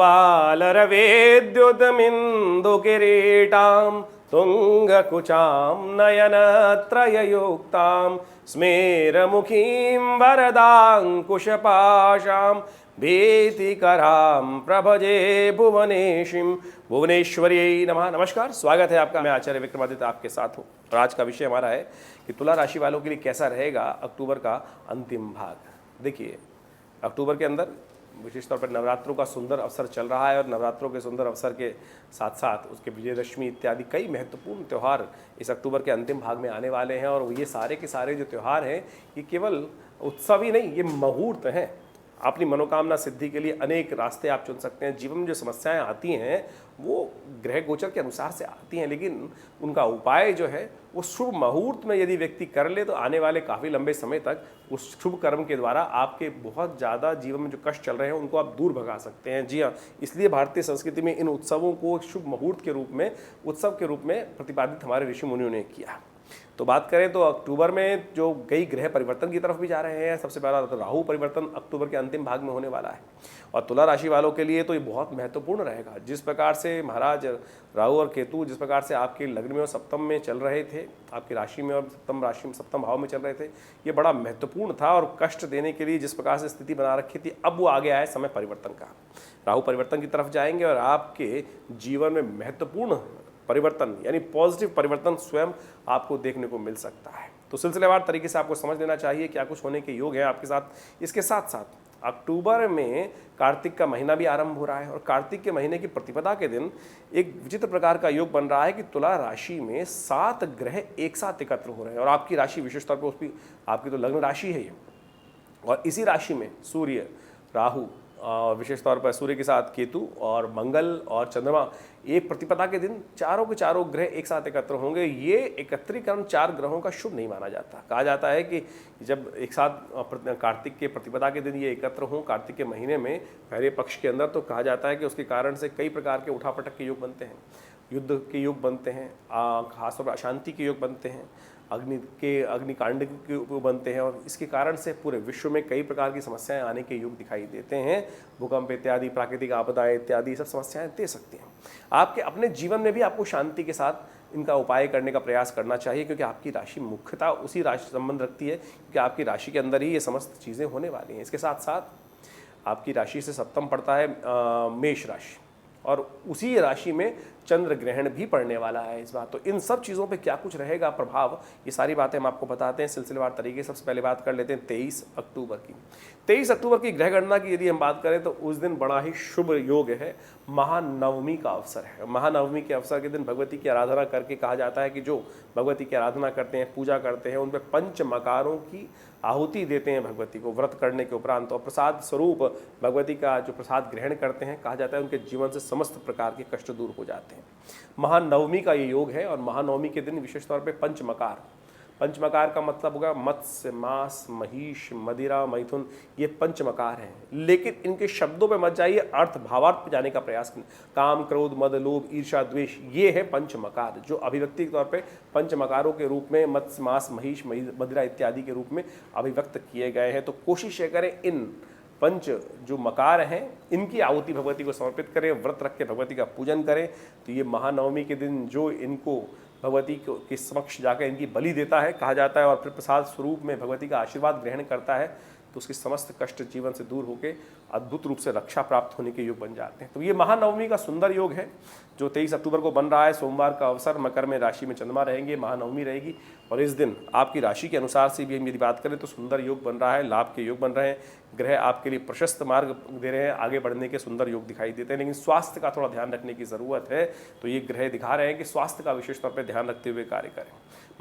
तुम्बालरवेद्युतमिन्दुकिरीटां तुङ्गकुचां नयनत्रययुक्तां स्मेरमुखीं वरदाङ्कुशपाशां भीतिकरां प्रभजे भुवनेशीं। भुवनेश्वर्यै नमः। नमस्कार, स्वागत है आपका। मैं आचार्य विक्रमादित्य आपके साथ हूँ और आज का विषय हमारा है कि तुला राशि वालों के लिए कैसा रहेगा अक्टूबर का अंतिम भाग। देखिए, अक्टूबर के अंदर विशेष तौर पर नवरात्रों का सुंदर अवसर चल रहा है और नवरात्रों के सुंदर अवसर के साथ साथ उसके विजयदशमी इत्यादि कई महत्वपूर्ण त्यौहार इस अक्टूबर के अंतिम भाग में आने वाले हैं। और ये सारे के सारे जो त्यौहार हैं ये केवल उत्सव ही नहीं, ये मुहूर्त हैं। अपनी मनोकामना सिद्धि के लिए अनेक रास्ते आप चुन सकते हैं। जीवन में जो समस्याएं आती हैं वो ग्रह गोचर के अनुसार से आती हैं, लेकिन उनका उपाय जो है वो शुभ मुहूर्त में यदि व्यक्ति कर ले तो आने वाले काफ़ी लंबे समय तक उस शुभ कर्म के द्वारा आपके बहुत ज़्यादा जीवन में जो कष्ट चल रहे हैं उनको आप दूर भगा सकते हैं। जी हाँ, इसलिए भारतीय संस्कृति में इन उत्सवों को शुभ मुहूर्त के रूप में, उत्सव के रूप में प्रतिपादित हमारे ऋषि मुनियों ने किया। तो बात करें तो अक्टूबर में जो कई ग्रह परिवर्तन की तरफ भी जा रहे हैं। सबसे पहला तो राहु परिवर्तन अक्टूबर के अंतिम भाग में होने वाला है और तुला राशि वालों के लिए तो ये बहुत महत्वपूर्ण रहेगा। जिस प्रकार से महाराज राहु और केतु जिस प्रकार से आपके लग्न में और सप्तम में चल रहे थे, आपकी राशि में और सप्तम भाव में चल रहे थे, ये बड़ा महत्वपूर्ण था और कष्ट देने के लिए जिस प्रकार से स्थिति बना रखी थी, अब वो आगे आया समय परिवर्तन का। राहु परिवर्तन की तरफ जाएंगे और आपके जीवन में महत्वपूर्ण परिवर्तन यानी पॉजिटिव परिवर्तन स्वयं आपको देखने को मिल सकता है। तो सिलसिलेवार तरीके से आपको समझ लेना चाहिए क्या कुछ होने के योग हैं आपके साथ। इसके साथ साथ अक्टूबर में कार्तिक का महीना भी आरंभ हो रहा है और कार्तिक के महीने की प्रतिपदा के दिन एक विचित्र प्रकार का योग बन रहा है कि तुला राशि में 7 ग्रह एक साथ एकत्र हो रहे हैं और आपकी राशि विशेष तौर पर उसकी आपकी तो लग्न राशि है ये, और इसी राशि में सूर्य, राहु, विशेष तौर पर सूर्य के साथ केतु और मंगल और चंद्रमा, एक प्रतिपदा के दिन चारों के चारों ग्रह एक साथ एकत्र होंगे। ये एकत्रीकरण 4 ग्रहों का शुभ नहीं माना जाता। कहा जाता है कि जब एक साथ कार्तिक के प्रतिपदा के दिन ये एकत्र हों कार्तिक के महीने में पहले पक्ष के अंदर, तो कहा जाता है कि उसके कारण से कई प्रकार के उठापटक के योग बनते हैं, युद्ध के योग बनते हैं, खासतौर पर अशांति के योग बनते हैं, अग्निकांड के बनते हैं और इसके कारण से पूरे विश्व में कई प्रकार की समस्याएं आने के योग दिखाई देते हैं। भूकंप इत्यादि, प्राकृतिक आपदाएं इत्यादि सब समस्याएं दे सकती हैं। आपके अपने जीवन में भी आपको शांति के साथ इनका उपाय करने का प्रयास करना चाहिए, क्योंकि आपकी राशि मुख्यतः उसी राशि से संबंध रखती है, क्योंकि आपकी राशि के अंदर ही ये समस्त चीज़ें होने वाली हैं। इसके साथ साथ आपकी राशि से सप्तम पड़ता है मेष राशि और उसी राशि में चंद्र ग्रहण भी पड़ने वाला है इस बार। तो इन सब चीज़ों पे क्या कुछ रहेगा प्रभाव, ये सारी बातें हम आपको बताते हैं सिलसिलेवार तरीके। सबसे पहले बात कर लेते हैं 23 अक्टूबर की। 23 अक्टूबर की ग्रह गणना की यदि हम बात करें तो उस दिन बड़ा ही शुभ योग है, महानवमी का अवसर है। महानवमी के अवसर के दिन भगवती की आराधना करके कहा जाता है कि जो भगवती की आराधना करते हैं, पूजा करते हैं, उन पर पंच मकारों की आहुति देते हैं भगवती को व्रत करने के उपरांत, और प्रसाद स्वरूप भगवती का जो प्रसाद ग्रहण करते हैं, कहा जाता है उनके जीवन से समस्त प्रकार के कष्ट दूर हो जाते हैं। महानवमी का ये योग है और महानवमी के दिन विशेष तौर पे पंचमकार, पंचमकार का मतलब होगा मत्स्य, मांस, महिष, मदिरा, मैथुन, ये पंचमकार हैं। लेकिन इनके शब्दों पे मत जाइए, अर्थ भावार्थ पे जाने का प्रयास करें। काम, क्रोध, मद, लोभ, ईर्ष्या, द्वेष, ये है पंचमकार, जो अभिव्यक्ति के तौर पे पंचमकारों के रूप में मत्स्य, मांस, महिष, मदिरा इत्यादि के रूप में अभिव्यक्त किए गए हैं। तो कोशिश ये करें इन पंच जो मकार हैं इनकी आहुति भगवती को समर्पित करें, व्रत रख के भगवती का पूजन करें। तो ये महानवमी के दिन जो इनको भगवती के समक्ष जाकर इनकी बलि देता है, कहा जाता है, और फिर प्रसाद स्वरूप में भगवती का आशीर्वाद ग्रहण करता है, तो उसकी समस्त कष्ट जीवन से दूर होकर अद्भुत रूप से रक्षा प्राप्त होने के योग बन जाते हैं। तो ये महानवमी का सुंदर योग है जो 23 अक्टूबर को बन रहा है। सोमवार का अवसर, मकर में राशि में चंद्रमा रहेंगे, महानवमी रहेगी और इस दिन आपकी राशि के अनुसार से भी यदि बात करें तो सुंदर योग बन रहा है, लाभ के योग बन रहे हैं। ग्रह आपके लिए प्रशस्त मार्ग दे रहे हैं, आगे बढ़ने के सुंदर योग दिखाई देते हैं। लेकिन स्वास्थ्य का थोड़ा ध्यान रखने की ज़रूरत है। तो ये ग्रह दिखा रहे हैं कि स्वास्थ्य का विशेष तौर पर ध्यान रखते हुए कार्य करें।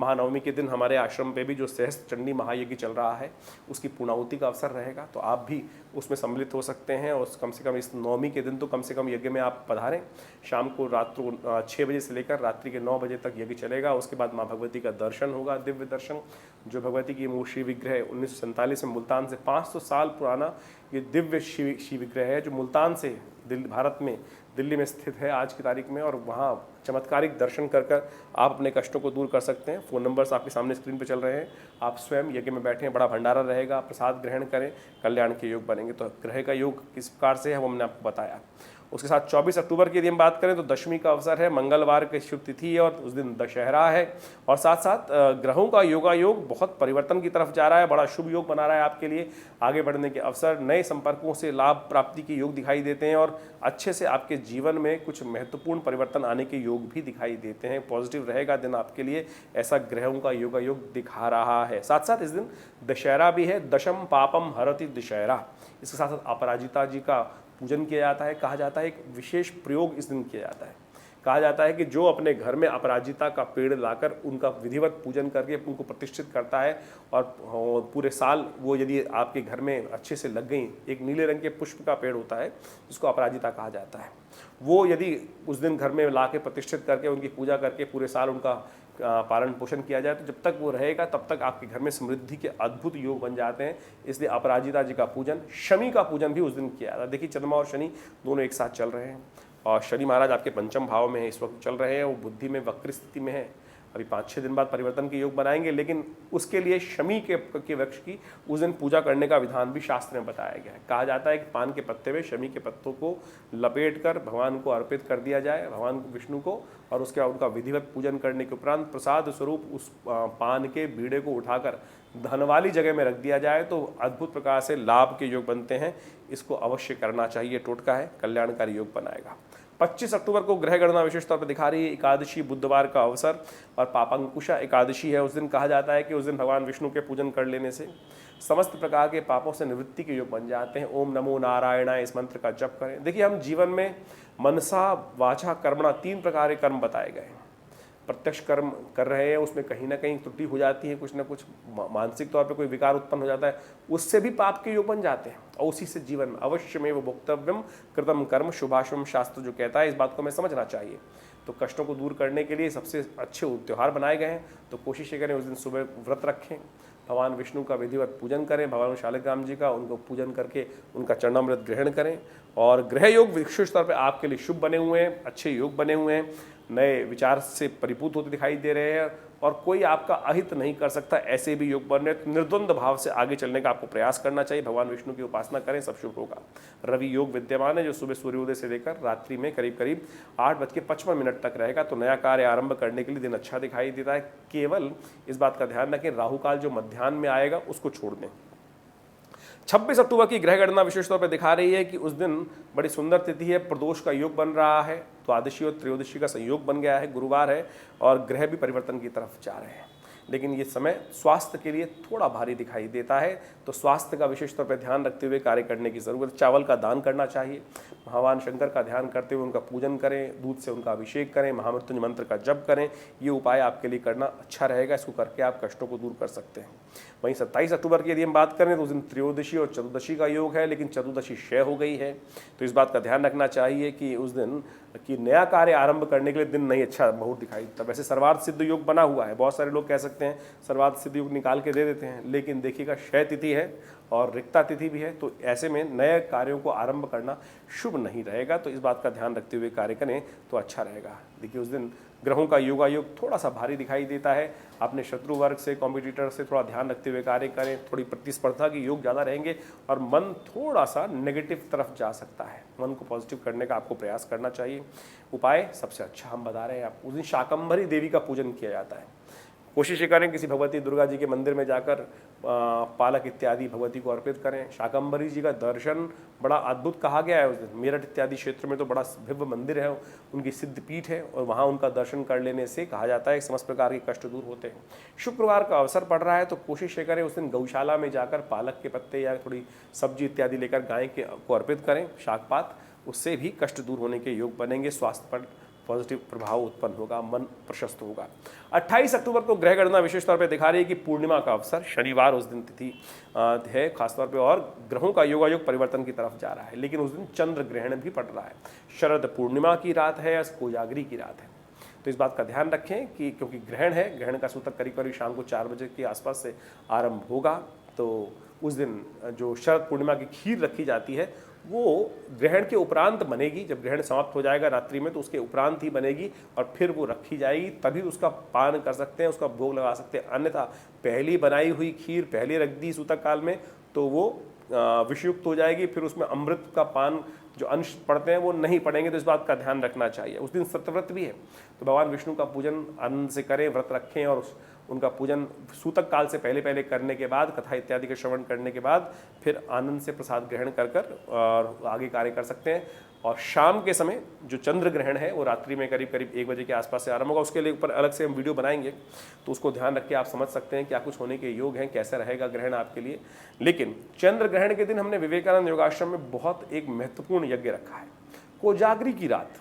महानवमी के दिन हमारे आश्रम पे भी जो सहस्त्र चंडी महायज्ञ चल रहा है उसकी पूर्णाहुति का अवसर रहेगा, तो आप भी उसमें सम्मिलित हो सकते हैं। और कम से कम इस नवमी के दिन तो कम से कम यज्ञ में आप पधारें। शाम को रात को 6 बजे से लेकर रात्रि के 9 बजे तक यज्ञ चलेगा। उसके बाद माँ भगवती का दर्शन होगा, दिव्य दर्शन। जो भगवती की मूर्ति विग्रह 1947 में मुल्तान से 500 साल पुराना ये दिव्य शिव विग्रह है, जो मुल्तान से भारत में दिल्ली में स्थित है आज की तारीख में, और वहाँ चमत्कारिक दर्शन कर कर आप अपने कष्टों को दूर कर सकते हैं। फ़ोन नंबर्स आपके सामने स्क्रीन पर चल रहे हैं, आप स्वयं यज्ञ में बैठें, बड़ा भंडारा रहेगा, प्रसाद ग्रहण करें, कल्याण के योग बनेंगे। तो ग्रह का योग किस प्रकार से है वो हमने आपको बताया। उसके साथ 24 अक्टूबर की यदि हम बात करें तो दशमी का अवसर है, मंगलवार की शुभ तिथि है और उस दिन दशहरा है। और साथ साथ ग्रहों का योगायोग बहुत परिवर्तन की तरफ जा रहा है, बड़ा शुभ योग बना रहा है आपके लिए। आगे बढ़ने के अवसर, नए संपर्कों से लाभ प्राप्ति के योग दिखाई देते हैं और अच्छे से आपके जीवन में कुछ महत्वपूर्ण परिवर्तन आने के योग भी दिखाई देते हैं। पॉजिटिव रहेगा दिन आपके लिए, ऐसा ग्रहों का योगायोग दिखा रहा है। साथ साथ इस दिन दशहरा भी है, दशम पापम हरति दशहरा। इसके साथ साथ अपराजिता जी का पूजन किया जाता है। कहा जाता है एक विशेष प्रयोग इस दिन किया जाता है। कहा जाता है कि जो अपने घर में अपराजिता का पेड़ लाकर उनका विधिवत पूजन करके उनको प्रतिष्ठित करता है और पूरे साल वो यदि आपके घर में अच्छे से लग गई, एक नीले रंग के पुष्प का पेड़ होता है जिसको अपराजिता कहा जाता है, वो यदि उस दिन घर में ला के प्रतिष्ठित करके उनकी पूजा करके पूरे साल उनका पालन पोषण किया जाए तो जब तक वो रहेगा तब तक आपके घर में समृद्धि के अद्भुत योग बन जाते हैं। इसलिए अपराजिता जी का पूजन, शनि का पूजन भी उस दिन किया जाता है। देखिए चंद्रमा और शनि दोनों एक साथ चल रहे हैं और शनि महाराज आपके पंचम भाव में है, इस वक्त चल रहे हैं, वो बुद्धि में वक्र स्थिति में है। अभी 5-6 दिन बाद परिवर्तन के योग बनाएंगे, लेकिन उसके लिए शमी के वृक्ष की उस दिन पूजा करने का विधान भी शास्त्र में बताया गया है। कहा जाता है कि पान के पत्ते में शमी के पत्तों को लपेटकर भगवान को अर्पित कर दिया जाए, भगवान विष्णु को, और उसके बाद उनका विधिवत पूजन करने के उपरांत प्रसाद स्वरूप उस पान के बीड़े को उठाकर धन वाली जगह में रख दिया जाए तो अद्भुत प्रकार से लाभ के योग बनते हैं। इसको अवश्य करना चाहिए, टोटका है, कल्याणकारी योग बनाएगा। 25 अक्टूबर को ग्रह गणना विशेष तौर पर दिखा रही है। एकादशी बुधवार का अवसर और पापांकुशा एकादशी है। उस दिन कहा जाता है कि उस दिन भगवान विष्णु के पूजन कर लेने से समस्त प्रकार के पापों से निवृत्ति के योग बन जाते हैं। ओम नमो नारायणाय इस मंत्र का जप करें। देखिए हम जीवन में मनसा वाचा कर्मणा 3 प्रकार के कर्म बताए गए हैं। प्रत्यक्ष कर्म कर रहे हैं, उसमें कहीं ना कहीं त्रुटि हो जाती है, कुछ ना कुछ मानसिक तौर पे कोई विकार उत्पन्न हो जाता है, उससे भी पाप के योग बन जाते हैं और उसी से जीवन में अवश्य में वो भोक्तव्यम कृतम कर्म शुभाशुभ शास्त्र जो कहता है, इस बात को हमें समझना चाहिए। तो कष्टों को दूर करने के लिए सबसे अच्छे त्यौहार बनाए गए हैं, तो कोशिश करें उस दिन सुबह व्रत रखें, भगवान विष्णु का विधिवत पूजन करें, भगवान शालिग्राम जी का उनको पूजन करके उनका चरणामृत ग्रहण करें। और ग्रह योग विशेष तौर पर आपके लिए शुभ बने हुए हैं, अच्छे योग बने हुए हैं, नए विचार से परिपूत होते दिखाई दे रहे हैं और कोई आपका अहित नहीं कर सकता, ऐसे भी योग बन रहे हैं। तो निर्द्वंद भाव से आगे चलने का आपको प्रयास करना चाहिए। भगवान विष्णु की उपासना करें, सब शुभ होगा। रवि योग विद्यमान है जो सुबह सूर्योदय से लेकर रात्रि में करीब करीब 8:55 तक रहेगा। तो नया कार्य आरंभ करने के लिए दिन अच्छा दिखाई देता है। केवल इस बात का ध्यान रखें, राहु काल जो मध्याह्न में आएगा उसको छोड़ दें। 26 अक्टूबर की ग्रह गणना विशेष तौर पर दिखा रही है कि उस दिन बड़ी सुंदर तिथि है, प्रदोष का योग बन रहा है, द्वादशी और त्रयोदशी का संयोग बन गया है, गुरुवार है और ग्रह भी परिवर्तन की तरफ जा रहे हैं। लेकिन ये समय स्वास्थ्य के लिए थोड़ा भारी दिखाई देता है, तो स्वास्थ्य का विशेष तौर पर ध्यान रखते हुए कार्य करने की जरूरत है। चावल का दान करना चाहिए, भगवान शंकर का ध्यान करते हुए उनका पूजन करें, दूध से उनका अभिषेक करें, महामृत्युंजय मंत्र का जप करें। ये उपाय आपके लिए करना अच्छा रहेगा, इसको करके आप कष्टों को दूर कर सकते हैं। वहीं 27 अक्टूबर की यदि हम बात करें तो उस दिन त्रयोदशी और चतुर्दशी का योग है, लेकिन चतुर्दशी क्षय हो गई है, तो इस बात का ध्यान रखना चाहिए कि उस दिन कि नया कार्य आरंभ करने के लिए दिन नहीं अच्छा मुहूर्त दिखाई देता। वैसे सर्वार्थ सिद्ध योग बना हुआ है, बहुत सारे लोग कह सकते हैं सर्वार्थ सिद्ध योग निकाल के दे देते हैं, लेकिन देखिएगा क्षय तिथि है और रिक्ता तिथि भी है, तो ऐसे में नए कार्यों को आरंभ करना शुभ नहीं रहेगा। तो इस बात का ध्यान रखते हुए कार्य करें तो अच्छा रहेगा। देखिए उस दिन ग्रहों का योगायोग थोड़ा सा भारी दिखाई देता है। अपने शत्रु वर्ग से, कॉम्पिटिटर से थोड़ा ध्यान रखते हुए कार्य करें, थोड़ी प्रतिस्पर्धा के योग ज़्यादा रहेंगे और मन थोड़ा सा नेगेटिव तरफ जा सकता है। मन को पॉजिटिव करने का आपको प्रयास करना चाहिए। उपाय सबसे अच्छा हम बता रहे हैं, आप उस दिन शाकंभरी देवी का पूजन किया जाता है। कोशिश करें किसी भगवती दुर्गा जी के मंदिर में जाकर पालक इत्यादि भगवती को अर्पित करें। शाकंभरी जी का दर्शन बड़ा अद्भुत कहा गया है। उस दिन मेरठ इत्यादि क्षेत्र में तो बड़ा भव्य मंदिर है, उनकी सिद्ध पीठ है और वहाँ उनका दर्शन कर लेने से कहा जाता है कि समस्त प्रकार के कष्ट दूर होते हैं। शुक्रवार का अवसर पड़ रहा है तो कोशिश करें उस दिन गौशाला में जाकर पालक के पत्ते या थोड़ी सब्जी इत्यादि लेकर गाय को अर्पित करें, शाकपात, उससे भी कष्ट दूर होने के योग बनेंगे, स्वास्थ्य पर पॉजिटिव प्रभाव उत्पन्न होगा, मन प्रशस्त होगा। 28 अक्टूबर को ग्रह गणना विशेष तौर पे दिखा रही है कि पूर्णिमा का अवसर, शनिवार उस दिन तिथि है खासतौर पे और ग्रहों का योगायोग परिवर्तन की तरफ जा रहा है, लेकिन उस दिन चंद्र ग्रहण भी पड़ रहा है। शरद पूर्णिमा की रात है या कोजागरी की रात है, तो इस बात का ध्यान रखें कि क्योंकि ग्रहण है, ग्रहण का सूतक करीब करीब शाम को 4 बजे के आसपास से आरंभ होगा, तो उस दिन जो शरद पूर्णिमा की खीर रखी जाती है वो ग्रहण के उपरांत बनेगी। जब ग्रहण समाप्त हो जाएगा रात्रि में तो उसके उपरांत ही बनेगी और फिर वो रखी जाएगी, तभी उसका पान कर सकते हैं, उसका भोग लगा सकते हैं। अन्यथा पहली बनाई हुई खीर पहले रख दी सूतक काल में तो वो विषयुक्त हो जाएगी, फिर उसमें अमृत का पान जो अंश पड़ते हैं वो नहीं पड़ेंगे, तो इस बात का ध्यान रखना चाहिए। उस दिन सत्यव्रत भी है, तो भगवान विष्णु का पूजन आनंद से करें, व्रत रखें और उनका पूजन सूतक काल से पहले पहले करने के बाद, कथा इत्यादि के श्रवण करने के बाद फिर आनंद से प्रसाद ग्रहण कर और आगे कार्य कर सकते हैं। और शाम के समय जो चंद्र ग्रहण है वो रात्रि में करीब करीब 1 बजे के आसपास से आरंभ होगा। उसके लिए ऊपर अलग से हम वीडियो बनाएंगे, तो उसको ध्यान रख के आप समझ सकते हैं क्या कुछ होने के योग हैं, कैसा रहेगा ग्रहण आपके लिए। लेकिन चंद्र ग्रहण के दिन हमने विवेकानंद योगाश्रम में बहुत एक महत्वपूर्ण यज्ञ रखा है, कोजागरी की रात,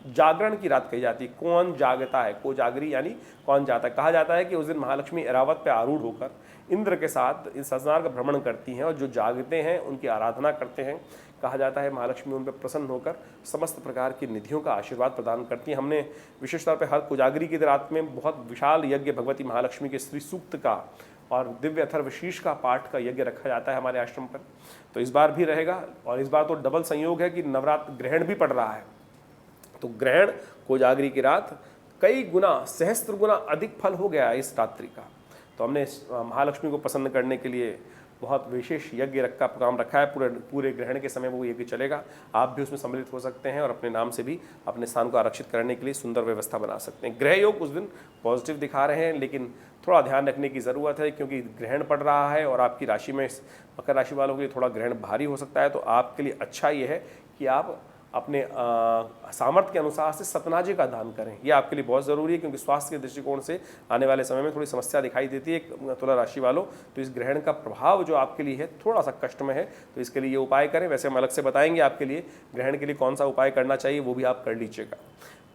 जागरण की रात कही जाती है। कौन जागता है, कोजागरी यानी कौन जाता है। कहा जाता है कि उस दिन महालक्ष्मी ऐरावत पे आरूढ़ होकर इंद्र के साथ इस संसार का भ्रमण करती हैं और जो जागते हैं उनकी आराधना करते हैं। कहा जाता है महालक्ष्मी उन पर प्रसन्न होकर समस्त प्रकार की निधियों का आशीर्वाद प्रदान करती हैं। हमने विशेष तौर पर हर कोजागरी की रात में बहुत विशाल यज्ञ भगवती महालक्ष्मी के श्री सूक्त का और दिव्य अथर्वशीष का पाठ का यज्ञ रखा जाता है हमारे आश्रम पर। तो इस बार भी रहेगा, और इस बार तो डबल संयोग है कि नवरात्र ग्रहण भी पड़ रहा है, तो ग्रहण कोजागरी की रात कई गुना, सहस्त्र गुना अधिक फल हो गया है इस रात्रि का। तो हमने महालक्ष्मी को प्रसन्न करने के लिए बहुत विशेष यज्ञ का प्रोग्राम रखा है। पूरे ग्रहण के समय वो यज्ञ चलेगा। आप भी उसमें सम्मिलित हो सकते हैं और अपने नाम से भी अपने स्थान को आरक्षित करने के लिए सुंदर व्यवस्था बना सकते हैं। ग्रह योग उस दिन पॉजिटिव दिखा रहे हैं, लेकिन थोड़ा ध्यान रखने की ज़रूरत है क्योंकि ग्रहण पड़ रहा है और आपकी राशि में, मकर राशि वालों के लिए थोड़ा ग्रहण भारी हो सकता है। तो आपके लिए अच्छा ये है कि आप अपने सामर्थ्य के अनुसार से सतनाजे का दान करें। ये आपके लिए बहुत ज़रूरी है क्योंकि स्वास्थ्य के दृष्टिकोण से आने वाले समय में थोड़ी समस्या दिखाई देती है तुला राशि वालों। तो इस ग्रहण का प्रभाव जो आपके लिए है थोड़ा सा कष्टमय है, तो इसके लिए ये उपाय करें। वैसे हम अलग से बताएंगे आपके लिए ग्रहण के लिए कौन सा उपाय करना चाहिए, वो भी आप कर लीजिएगा।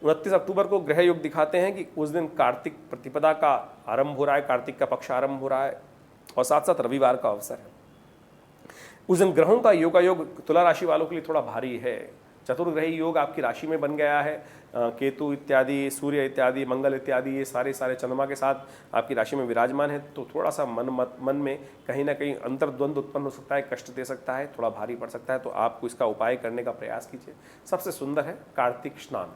29 अक्टूबर को ग्रह योग दिखाते हैं कि उस दिन कार्तिक प्रतिपदा का आरंभ हो रहा है, कार्तिक का पक्ष आरंभ हो रहा है और साथ साथ रविवार का अवसर है। उस दिन ग्रहों का योग तुला राशि वालों के लिए थोड़ा भारी है। चतुर्ग्रही योग आपकी राशि में बन गया है। केतु इत्यादि, सूर्य इत्यादि, मंगल इत्यादि, ये सारे चंद्रमा के साथ आपकी राशि में विराजमान है। तो थोड़ा सा मन में कहीं ना कहीं अंतर्द्वंद उत्पन्न हो सकता है, कष्ट दे सकता है, थोड़ा भारी पड़ सकता है। तो आपको इसका उपाय करने का प्रयास कीजिए। सबसे सुंदर है कार्तिक स्नान।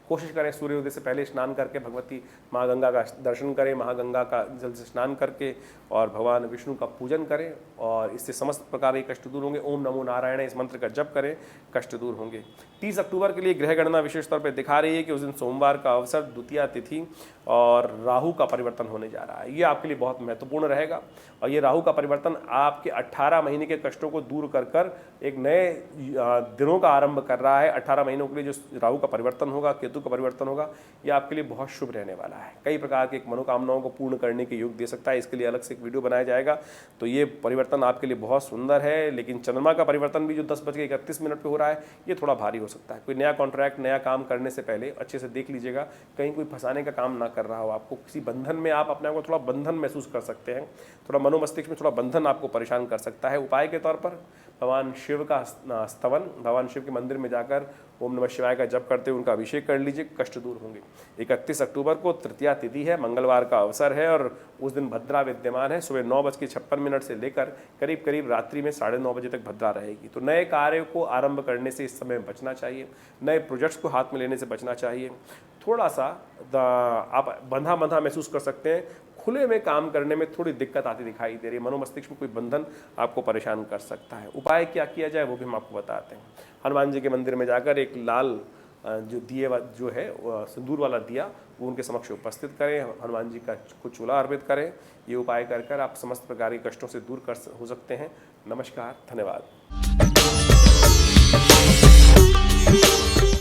कोशिश करें सूर्योदय से पहले स्नान करके भगवती महागंगा का दर्शन करें, महागंगा का जल से स्नान करके और भगवान विष्णु का पूजन करें और इससे समस्त प्रकार के कष्ट दूर होंगे। ओम नमो नारायण इस मंत्र का जप करें, कष्ट दूर होंगे। 30 अक्टूबर के लिए ग्रह गणना विशेष तौर पर दिखा रही है कि उस दिन सोमवार का अवसर, द्वितीया तिथि और राहु का परिवर्तन होने जा रहा है। ये आपके लिए बहुत महत्वपूर्ण रहेगा और ये राहु का परिवर्तन आपके 18 महीने के कष्टों को दूर कर एक नए दिनों का आरंभ कर रहा है। 18 महीनों के लिए जो राहु का परिवर्तन होगा, केतु का परिवर्तन होगा, ये आपके लिए बहुत शुभ रहने वाला है। कई प्रकार के मनोकामनाओं को पूर्ण करने के योग दे सकता है। इसके लिए अलग से एक वीडियो बनाया जाएगा। तो ये परिवर्तन आपके लिए बहुत सुंदर है। लेकिन चंद्रमा का परिवर्तन भी जो 10:31 पे हो रहा है, ये थोड़ा भारी हो सकता है। कोई नया कॉन्ट्रैक्ट, नया काम करने से पहले अच्छे से देख लीजिएगा, कहीं कोई फंसाने का काम ना कर रहा हो। आपको किसी बंधन में, आप अपने आप को थोड़ा बंधन महसूस कर सकते हैं। थोड़ा मनोमस्तिष्क में थोड़ा बंधन आपको परेशान कर सकता है। उपाय के तौर पर भगवान शिव का स्तवन, भगवान शिव के मंदिर में जाकर ओम नमः शिवाय का जप करते हुए उनका अभिषेक कर लीजिए, कष्ट दूर होंगे। 31 अक्टूबर को तृतीया तिथि है, मंगलवार का अवसर है और उस दिन भद्रा विद्यमान है। सुबह 9:56 से लेकर करीब करीब रात्रि में 9:30 बजे तक भद्रा रहेगी। तो नए कार्य को आरंभ करने से इस समय बचना चाहिए, नए प्रोजेक्ट्स को हाथ में लेने से बचना चाहिए। थोड़ा सा आप बंधा महसूस कर सकते हैं, खुले में काम करने में थोड़ी दिक्कत आती दिखाई दे रही है। मनोमस्तिष्क में कोई बंधन आपको परेशान कर सकता है। उपाय क्या किया जाए वो भी हम आपको बताते हैं। हनुमान जी के मंदिर में जाकर एक लाल जो दिए जो है सिंदूर वाला दिया वो उनके समक्ष उपस्थित करें, हनुमान जी का कुछ चूल्हा अर्पित करें। ये उपाय कर आप समस्त प्रकार के कष्टों से दूर हो सकते हैं। नमस्कार, धन्यवाद।